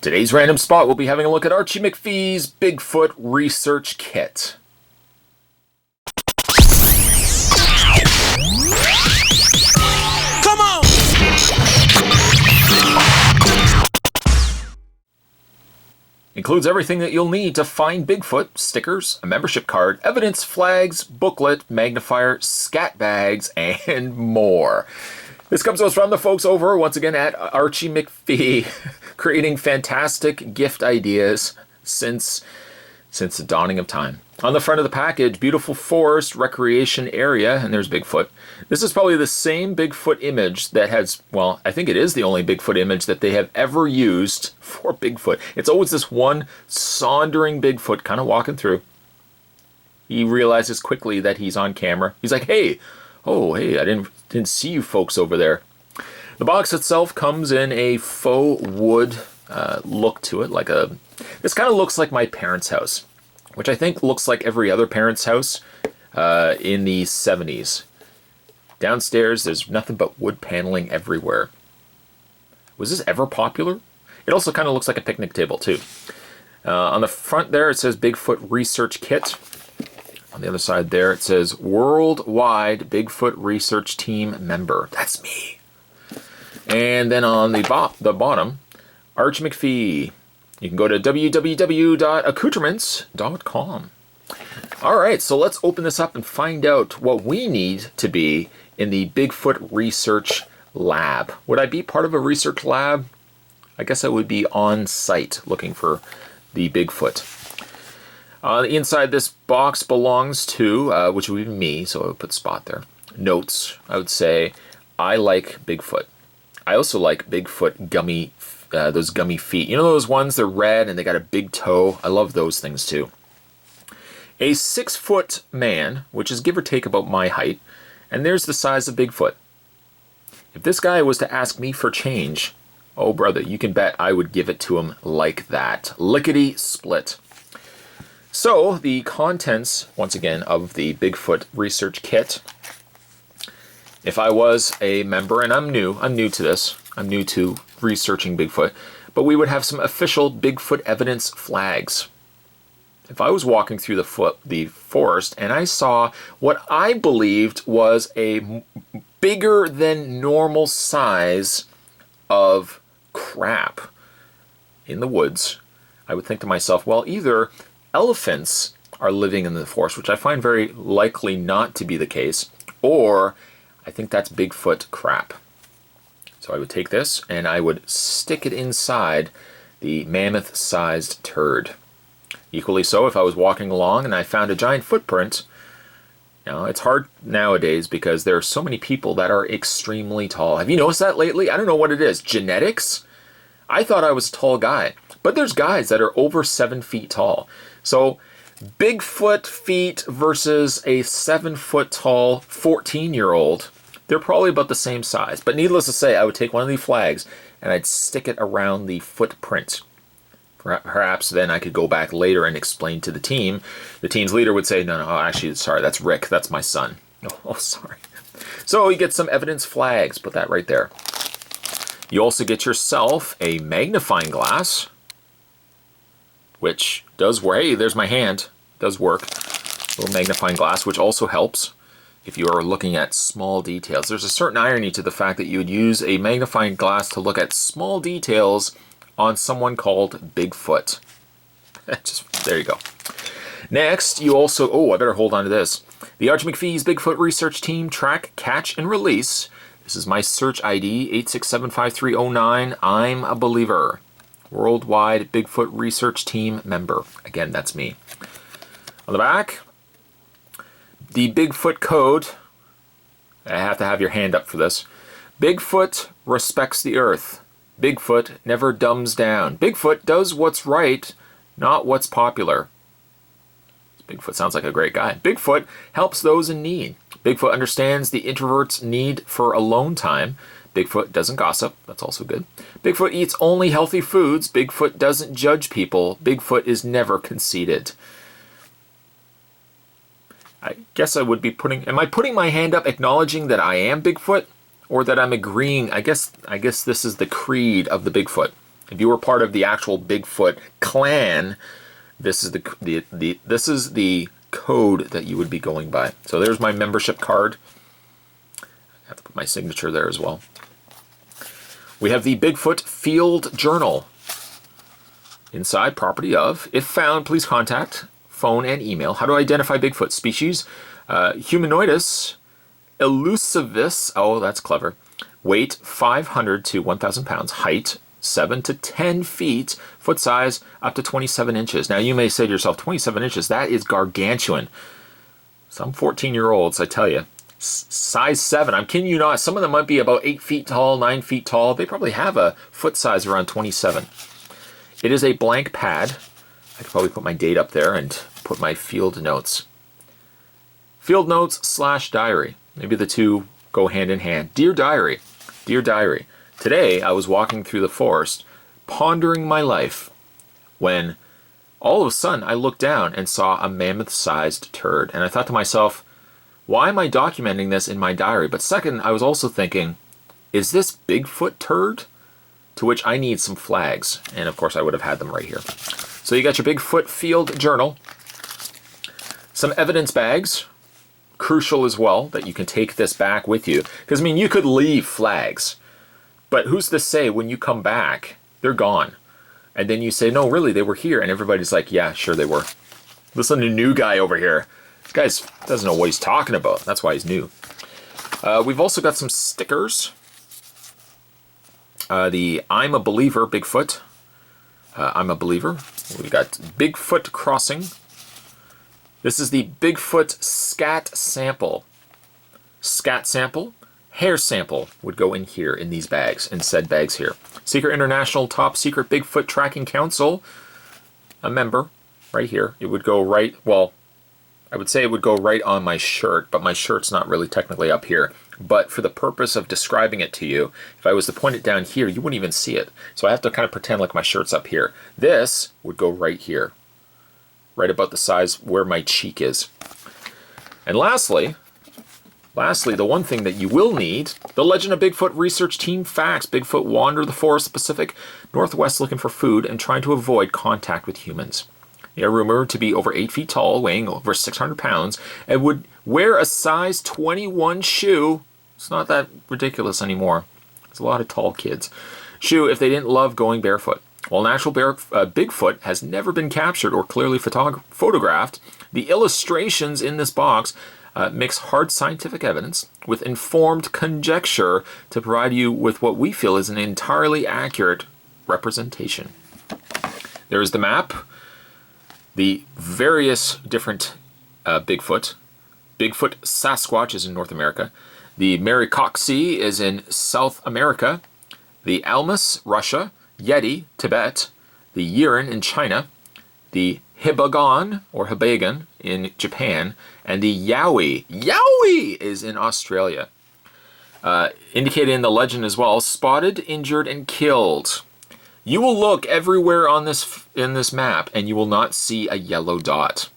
Today's random spot, we'll be having a look at Archie McPhee's Bigfoot Research Kit. Come on! Includes everything that you'll need to find Bigfoot: stickers, a membership card, evidence flags, booklet, magnifier, scat bags, and more. This comes to us from the folks over, once again, at Archie McPhee, creating fantastic gift ideas since the dawning of time. On the front of the package, beautiful forest recreation area, and there's Bigfoot. This is probably the same Bigfoot image that has, well, I think it is the only Bigfoot image that they have ever used for Bigfoot. It's always this one sauntering Bigfoot kind of walking through. He realizes quickly that he's on camera. He's like, hey, I didn't see you folks over there. The box itself comes in a faux wood look to it, this kind of looks like my parents' house, which I think looks like every other parent's house in the 70s. Downstairs, there's nothing but wood paneling everywhere. Was this ever popular? It also kind of looks like a picnic table, too. On the front there, it says Bigfoot Research Kit. On the other side there, it says Worldwide Bigfoot Research Team Member. That's me. And then on the bottom, Archie McPhee. You can go to www.accoutrements.com. All right, so let's open this up and find out what we need to be in the Bigfoot Research Lab. Would I be part of a research lab? I guess I would be on site looking for the Bigfoot. Inside this box belongs to, which would be me, so I would put Spot there. Notes, I would say, I like Bigfoot. I also like Bigfoot gummy, those gummy feet. You know those ones, they're red and they got a big toe? I love those things too. A 6-foot man, which is give or take about my height, and there's the size of Bigfoot. If this guy was to ask me for change, oh brother, you can bet I would give it to him like that. Lickety split. So, the contents, once again, of the Bigfoot Research Kit. If I was a member, and I'm new to this, I'm new to researching Bigfoot, but we would have some official Bigfoot evidence flags. If I was walking through the forest and I saw what I believed was a bigger than normal size of crap in the woods, I would think to myself, well, either elephants are living in the forest, which I find very likely not to be the case, or I think that's Bigfoot crap. So I would take this and I would stick it inside the mammoth-sized turd. Equally so, if I was walking along and I found a giant footprint, it's hard nowadays because there are so many people that are extremely tall. Have you noticed that lately? I don't know what it is. Genetics? I thought I was a tall guy, but there's guys that are over 7 feet tall. So Bigfoot feet versus a 7-foot tall 14-year-old, they're probably about the same size. But needless to say, I would take one of these flags and I'd stick it around the footprint. Perhaps then I could go back later and explain to the team. The team's leader would say, no, actually, sorry, that's Rick, that's my son. Oh, sorry. So you get some evidence flags, put that right there. You also get yourself a magnifying glass, which does work. Hey, there's my hand. Does work. A little magnifying glass, which also helps if you are looking at small details. There's a certain irony to the fact that you would use a magnifying glass to look at small details on someone called Bigfoot. There you go. Next, you also, I better hold on to this. The Archie McPhee's Bigfoot Research Team Track, Catch, and Release. This is my search ID, 8675309. I'm a believer. Worldwide Bigfoot Research Team Member. Again, that's me. On the back, the Bigfoot code. I have to have your hand up for this. Bigfoot respects the earth. Bigfoot never dumbs down. Bigfoot does what's right, not what's popular. Bigfoot sounds like a great guy. Bigfoot helps those in need. Bigfoot understands the introvert's need for alone time. Bigfoot doesn't gossip. That's also good. Bigfoot eats only healthy foods. Bigfoot doesn't judge people. Bigfoot is never conceited. I guess I would be am I putting my hand up acknowledging that I am Bigfoot? Or that I'm agreeing, I guess this is the creed of the Bigfoot. If you were part of the actual Bigfoot clan, this is the code that you would be going by. So there's my membership card. I have to put my signature there as well. We have the Bigfoot Field Journal. Inside, property of, if found, please contact, phone and email. How to identify Bigfoot species, Humanoidus elusivis, oh, that's clever. Weight 500 to 1,000 pounds. Height 7 to 10 feet. Foot size up to 27 inches. Now you may say to yourself, 27 inches, that is gargantuan. Some 14-year-olds, I tell you. Size 7, I'm kidding you not. Some of them might be about 8 feet tall, 9 feet tall. They probably have a foot size around 27. It is a blank pad. I could probably put my date up there and put my field notes. Field notes / diary. Maybe the two go hand in hand. Dear Diary. Dear Diary. Today I was walking through the forest, pondering my life, when all of a sudden I looked down and saw a mammoth-sized turd. And I thought to myself, why am I documenting this in my diary? But second, I was also thinking, is this Bigfoot turd? To which I need some flags. And of course I would have had them right here. So you got your Bigfoot Field Journal. Some evidence bags. Crucial as well that you can take this back with you. Because, I mean, you could leave flags. But who's to say when you come back, they're gone. And then you say, no, really, they were here. And everybody's like, yeah, sure they were. Listen to new guy over here. This guy doesn't know what he's talking about. That's why he's new. We've also got some stickers. The I'm a Believer Bigfoot. I'm a Believer. We've got Bigfoot Crossing. This is the Bigfoot Scat sample. Scat sample, hair sample would go in here in these bags, in said bags here. Secret International Top Secret Bigfoot Tracking Council, a member, right here. It would go right, well, I would say it would go right on my shirt, but my shirt's not really technically up here. But for the purpose of describing it to you, if I was to point it down here, you wouldn't even see it. So I have to kind of pretend like my shirt's up here. This would go right here. Right about the size where my cheek is. And lastly, the one thing that you will need, the Legend of Bigfoot Research Team Facts. Bigfoot wander the forest Pacific Northwest looking for food and trying to avoid contact with humans. They are rumored to be over 8 feet tall, weighing over 600 pounds, and would wear a size 21 shoe. It's not that ridiculous anymore. There's a lot of tall kids. Shoe if they didn't love going barefoot. While an actual Bigfoot has never been captured or clearly photographed, the illustrations in this box mix hard scientific evidence with informed conjecture to provide you with what we feel is an entirely accurate representation. There is the map, the various different Bigfoot. Bigfoot Sasquatch is in North America. The Maricoxi is in South America. The Almas, Russia. Yeti, Tibet, the Yiran in China, the Hibagon, or Hibagan, in Japan, and the Yowie. Yowie is in Australia. Indicated in the legend as well, spotted, injured, and killed. You will look everywhere on in this map, and you will not see a yellow dot.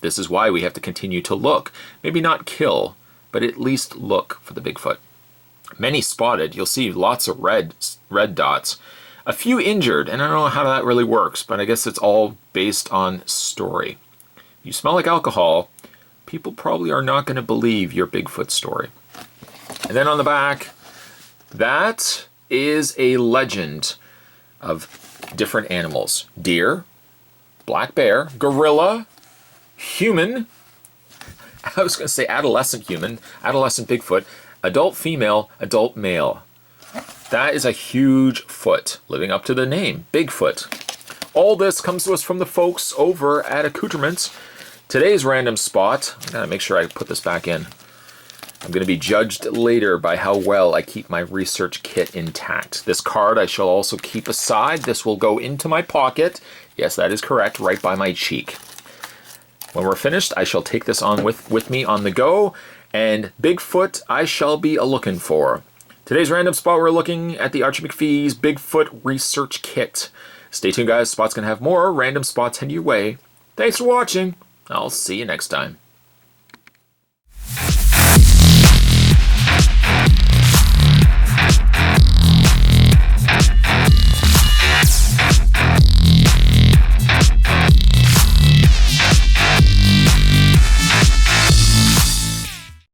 This is why we have to continue to look. Maybe not kill, but at least look for the Bigfoot. Many spotted. You'll see lots of red dots. A few injured, and I don't know how that really works, but I guess it's all based on story. You smell like alcohol, people probably are not going to believe your Bigfoot story. And then on the back, that is a legend of different animals. Deer, black bear, gorilla, human, I was going to say adolescent human, adolescent Bigfoot, adult female, adult male. That is a huge foot, living up to the name, Bigfoot. All this comes to us from the folks over at Accoutrements. Today's random spot, I gotta make sure I put this back in. I'm gonna be judged later by how well I keep my research kit intact. This card I shall also keep aside. This will go into my pocket. Yes, that is correct, right by my cheek. When we're finished, I shall take this on with me on the go, and Bigfoot I shall be a-looking for. Today's random spot, we're looking at the Archie McPhee's Bigfoot Research Kit. Stay tuned, guys. Spot's going to have more random spots heading your way. Thanks for watching. I'll see you next time.